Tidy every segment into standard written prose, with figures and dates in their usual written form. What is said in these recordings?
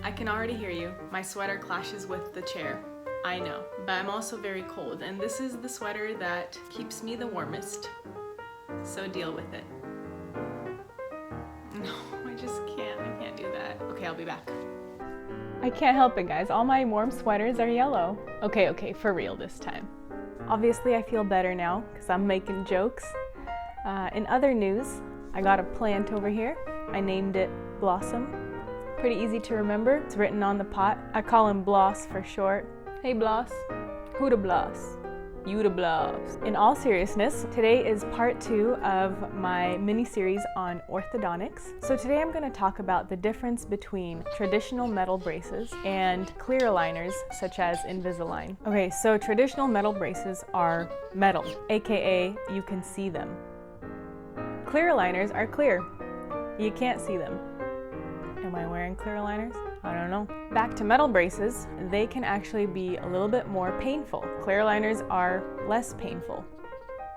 I can already hear you. My sweater clashes with the chair. I know, but I'm also very cold, and this is the sweater that keeps me the warmest. So deal with it. No, I just can't. I can't do that. Okay, I'll be back. I can't help it, guys. All my warm sweaters are yellow. Okay, for real this time. Obviously, I feel better now because I'm making jokes. In other news, I got a plant over here. I named it Blossom. Pretty easy to remember. It's written on the pot. I call him Bloss for short. Hey Bloss. Who da Bloss? You da Bloss. In all seriousness, today is part 2 of my mini-series on orthodontics. So today I'm going to talk about the difference between traditional metal braces and clear aligners such as Invisalign. Okay, so traditional metal braces are metal, aka you can see them. Clear aligners are clear. You can't see them. Am I wearing clear aligners? I don't know. Back to metal braces, they can actually be a little bit more painful. Clear aligners are less painful.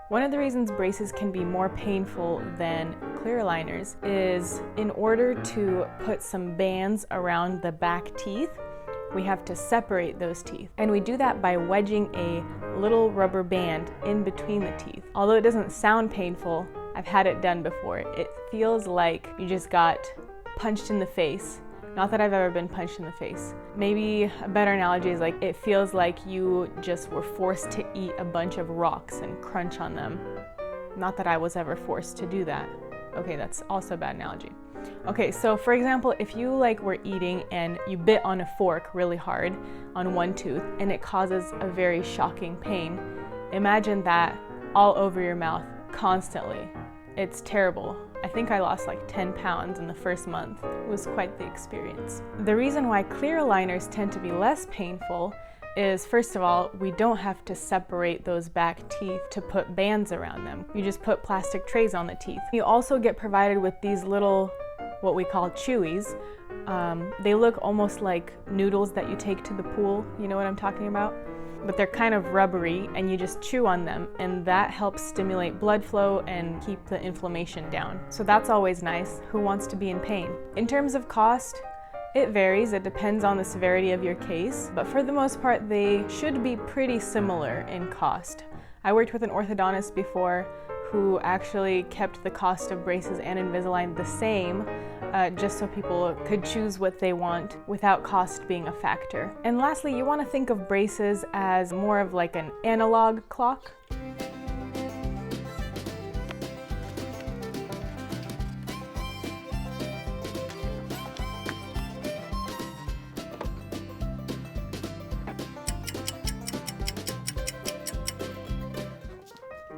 One of the reasons braces can be more painful than clear aligners is in order to put some bands around the back teeth, we have to separate those teeth. And we do that by wedging a little rubber band in between the teeth. Although it doesn't sound painful, I've had it done before. It feels like you just got punched in the face. Not that I've ever been punched in the face. Maybe a better analogy is like it feels like you just were forced to eat a bunch of rocks and crunch on them. Not that I was ever forced to do that. Okay, that's also a bad analogy. Okay, so for example, if you were eating and you bit on a fork really hard on one tooth and it causes a very shocking pain, imagine that all over your mouth constantly. It's terrible. I think I lost 10 pounds in the first month. It was quite the experience. The reason why clear aligners tend to be less painful is, first of all, we don't have to separate those back teeth to put bands around them. You just put plastic trays on the teeth. You also get provided with these little, what we call chewies. They look almost like noodles that you take to the pool. You know what I'm talking about? But they're kind of rubbery and you just chew on them, and that helps stimulate blood flow and keep the inflammation down. So that's always nice. Who wants to be in pain? In terms of cost, it varies. It depends on the severity of your case, but for the most part, they should be pretty similar in cost. I worked with an orthodontist before who actually kept the cost of braces and Invisalign the same, just so people could choose what they want without cost being a factor. And lastly, you want to think of braces as more of like an analog clock.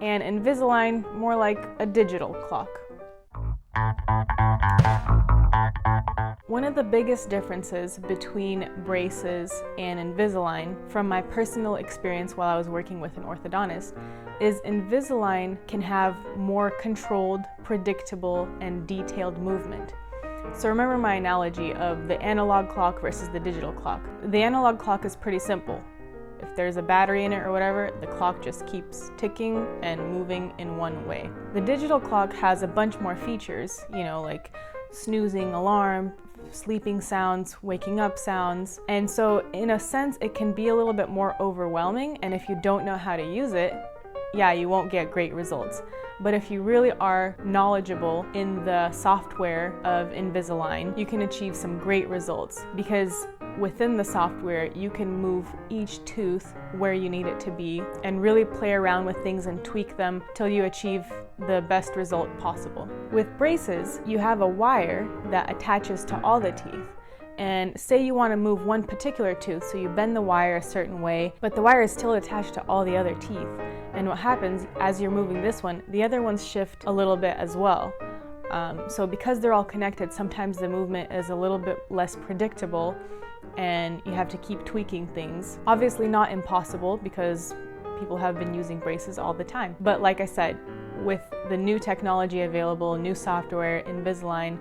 And Invisalign more like a digital clock. One of the biggest differences between braces and Invisalign, from my personal experience while I was working with an orthodontist, is Invisalign can have more controlled, predictable, and detailed movement. So remember my analogy of the analog clock versus the digital clock. The analog clock is pretty simple. If there's a battery in it or whatever, the clock just keeps ticking and moving in one way. The digital clock has a bunch more features, like snoozing alarm, sleeping sounds, waking up sounds. And so in a sense, it can be a little bit more overwhelming. And if you don't know how to use it, you won't get great results. But if you really are knowledgeable in the software of Invisalign, you can achieve some great results, because within the software, you can move each tooth where you need it to be and really play around with things and tweak them till you achieve the best result possible. With braces, you have a wire that attaches to all the teeth. And say you want to move one particular tooth, so you bend the wire a certain way, but the wire is still attached to all the other teeth. And what happens as you're moving this one, the other ones shift a little bit as well. So because they're all connected, sometimes the movement is a little bit less predictable and you have to keep tweaking things. Obviously not impossible, because people have been using braces all the time. But like I said, with the new technology available, new software, Invisalign,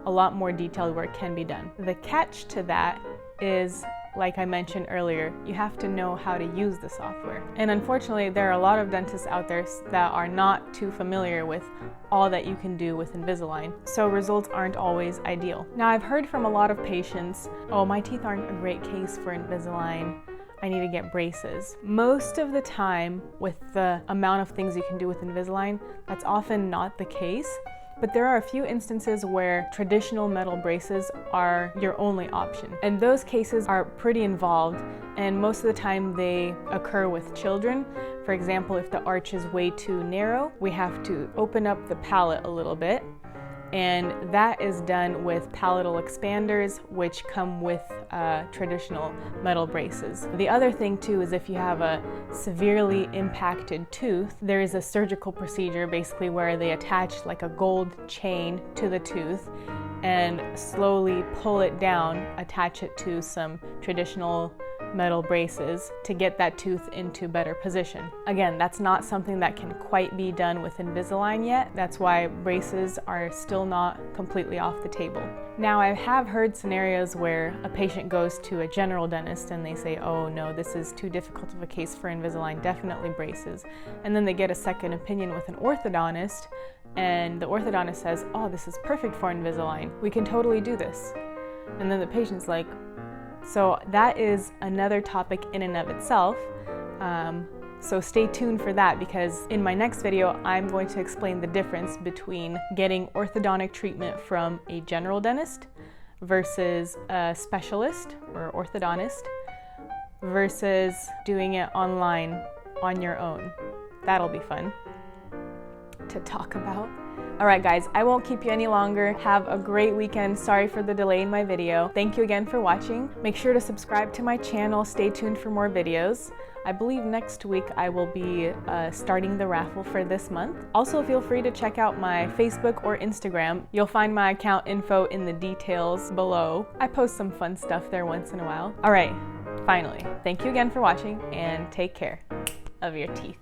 a lot more detailed work can be done. The catch to that is like I mentioned earlier, you have to know how to use the software. And unfortunately, there are a lot of dentists out there that are not too familiar with all that you can do with Invisalign, so results aren't always ideal. Now, I've heard from a lot of patients, oh, my teeth aren't a great case for Invisalign, I need to get braces. Most of the time, with the amount of things you can do with Invisalign, that's often not the case. But there are a few instances where traditional metal braces are your only option. And those cases are pretty involved, and most of the time they occur with children. For example, if the arch is way too narrow, we have to open up the palate a little bit, and that is done with palatal expanders, which come with traditional metal braces. The other thing too is if you have a severely impacted tooth, there is a surgical procedure basically where they attach like a gold chain to the tooth and slowly pull it down, attach it to some traditional metal braces to get that tooth into better position. Again, that's not something that can quite be done with Invisalign yet. That's why braces are still not completely off the table. Now, I have heard scenarios where a patient goes to a general dentist and they say, oh no, this is too difficult of a case for Invisalign, definitely braces. And then they get a second opinion with an orthodontist, and the orthodontist says, oh, this is perfect for Invisalign, we can totally do this. And then the patient's like, so that is another topic in and of itself. So stay tuned for that, because in my next video, I'm going to explain the difference between getting orthodontic treatment from a general dentist versus a specialist or orthodontist versus doing it online on your own. That'll be fun to talk about. All right, guys, I won't keep you any longer. Have a great weekend. Sorry for the delay in my video. Thank you again for watching. Make sure to subscribe to my channel. Stay tuned for more videos. I believe next week I will be starting the raffle for this month. Also, feel free to check out my Facebook or Instagram. You'll find my account info in the details below. I post some fun stuff there once in a while. All right, finally, thank you again for watching, and take care of your teeth.